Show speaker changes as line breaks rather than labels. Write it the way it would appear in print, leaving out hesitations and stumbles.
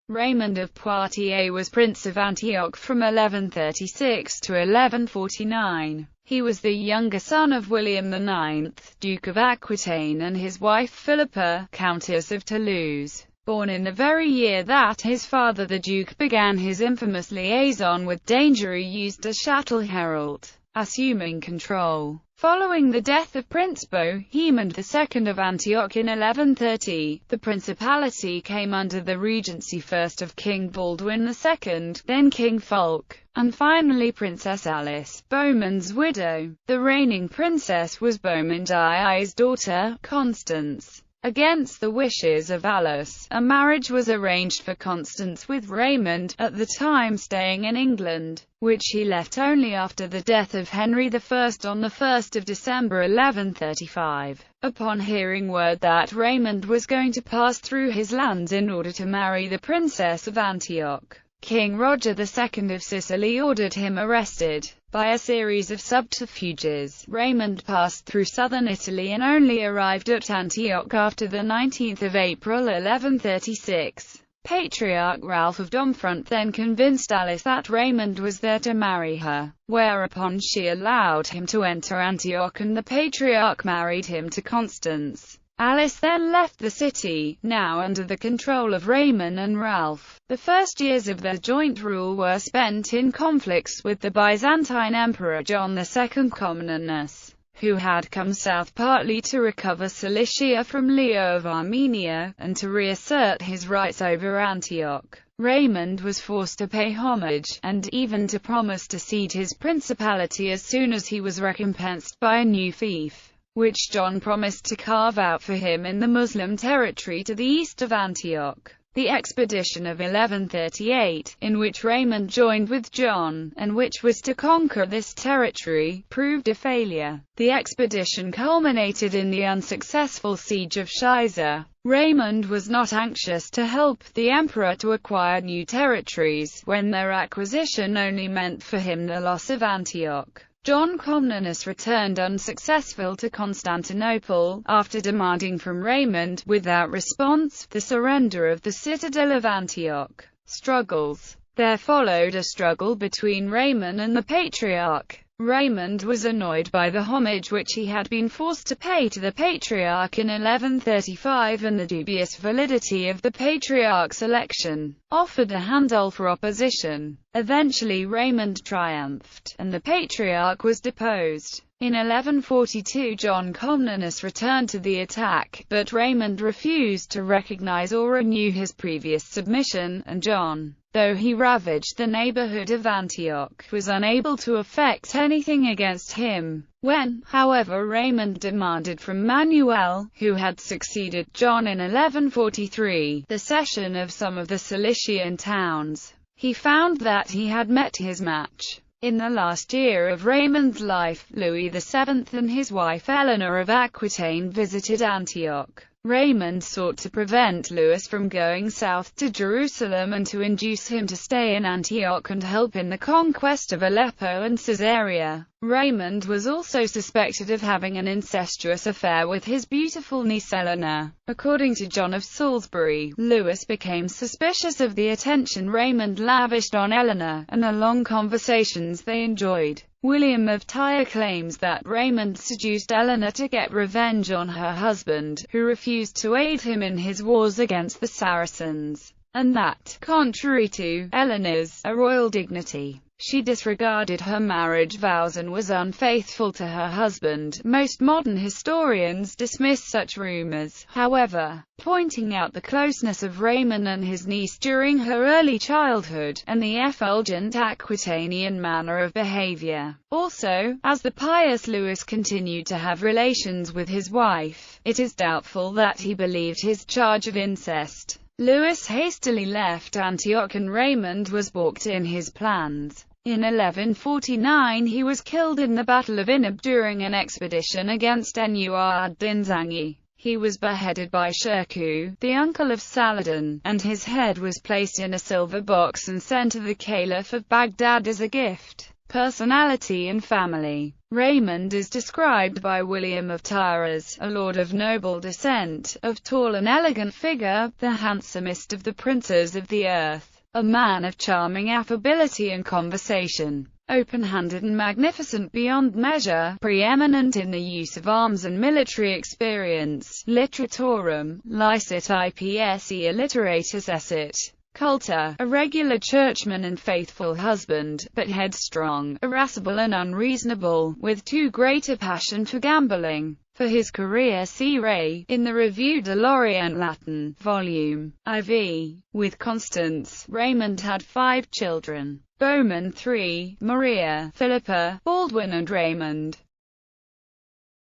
Raymond of Poitiers was Prince of Antioch from 1136 to 1149. He was the younger son of William IX, Duke of Aquitaine, and his wife Philippa, Countess of Toulouse. Born in the very year that his father the Duke began his infamous liaison with danger, he used a Châtel-Hérault, assuming control. Following the death of Prince Bohemond II of Antioch in 1130, the principality came under the regency first of King Baldwin II, then King Fulk, and finally Princess Alice, Bohemond's widow. The reigning princess was Bohemond II's daughter, Constance. Against the wishes of Alice, a marriage was arranged for Constance with Raymond, at the time staying in England, which he left only after the death of Henry I on 1 December 1135. Upon hearing word that Raymond was going to pass through his lands in order to marry the Princess of Antioch, King Roger II of Sicily ordered him arrested. By a series of subterfuges, Raymond passed through southern Italy and only arrived at Antioch after the 19th of April 1136. Patriarch Ralph of Domfront then convinced Alice that Raymond was there to marry her, whereupon she allowed him to enter Antioch and the Patriarch married him to Constance. Alice then left the city, now under the control of Raymond and Ralph. The first years of their joint rule were spent in conflicts with the Byzantine Emperor John II Comnenus, who had come south partly to recover Cilicia from Leo of Armenia, and to reassert his rights over Antioch. Raymond was forced to pay homage, and even to promise to cede his principality as soon as he was recompensed by a new fief, which John promised to carve out for him in the Muslim territory to the east of Antioch. The expedition of 1138, in which Raymond joined with John, and which was to conquer this territory, proved a failure. The expedition culminated in the unsuccessful siege of Shiza. Raymond was not anxious to help the emperor to acquire new territories, when their acquisition only meant for him the loss of Antioch. John Comnenus returned unsuccessful to Constantinople, after demanding from Raymond, without response, the surrender of the citadel of Antioch. Struggles. There followed a struggle between Raymond and the Patriarch. Raymond was annoyed by the homage which he had been forced to pay to the Patriarch in 1135 and the dubious validity of the Patriarch's election, offered a handle for opposition. Eventually Raymond triumphed, and the Patriarch was deposed. In 1142 John Comnenus returned to the attack, but Raymond refused to recognize or renew his previous submission, and John, though he ravaged the neighborhood of Antioch, was unable to effect anything against him. When, however, Raymond demanded from Manuel, who had succeeded John in 1143, the cession of some of the Cilician towns, he found that he had met his match. In the last year of Raymond's life, Louis VII and his wife Eleanor of Aquitaine visited Antioch. Raymond sought to prevent Louis from going south to Jerusalem and to induce him to stay in Antioch and help in the conquest of Aleppo and Caesarea. Raymond was also suspected of having an incestuous affair with his beautiful niece Eleanor. According to John of Salisbury, Louis became suspicious of the attention Raymond lavished on Eleanor, and the long conversations they enjoyed. William of Tyre claims that Raymond seduced Eleanor to get revenge on her husband, who refused to aid him in his wars against the Saracens, and that, contrary to Eleanor's royal dignity, she disregarded her marriage vows and was unfaithful to her husband. Most modern historians dismiss such rumors, however, pointing out the closeness of Raymond and his niece during her early childhood, and the effulgent Aquitanian manner of behavior. Also, as the pious Louis continued to have relations with his wife, it is doubtful that he believed his charge of incest. Louis hastily left Antioch and Raymond was balked in his plans. In 1149 he was killed in the Battle of Inab during an expedition against Nur ad-Din Zangi. He was beheaded by Shirkuh, the uncle of Saladin, and his head was placed in a silver box and sent to the Caliph of Baghdad as a gift. Personality and family. Raymond is described by William of Tyres as a lord of noble descent, of tall and elegant figure, the handsomest of the princes of the earth, a man of charming affability and conversation, open-handed and magnificent beyond measure, preeminent in the use of arms and military experience, literatorum, licet ipse illiteratus esset, cultor, a regular churchman and faithful husband, but headstrong, irascible and unreasonable, with too great a passion for gambling. For his career see Ray, in the Revue de l'Orient Latin, Volume IV. With Constance, Raymond had 5 children. Bowman 3, Maria, Philippa, Baldwin and Raymond.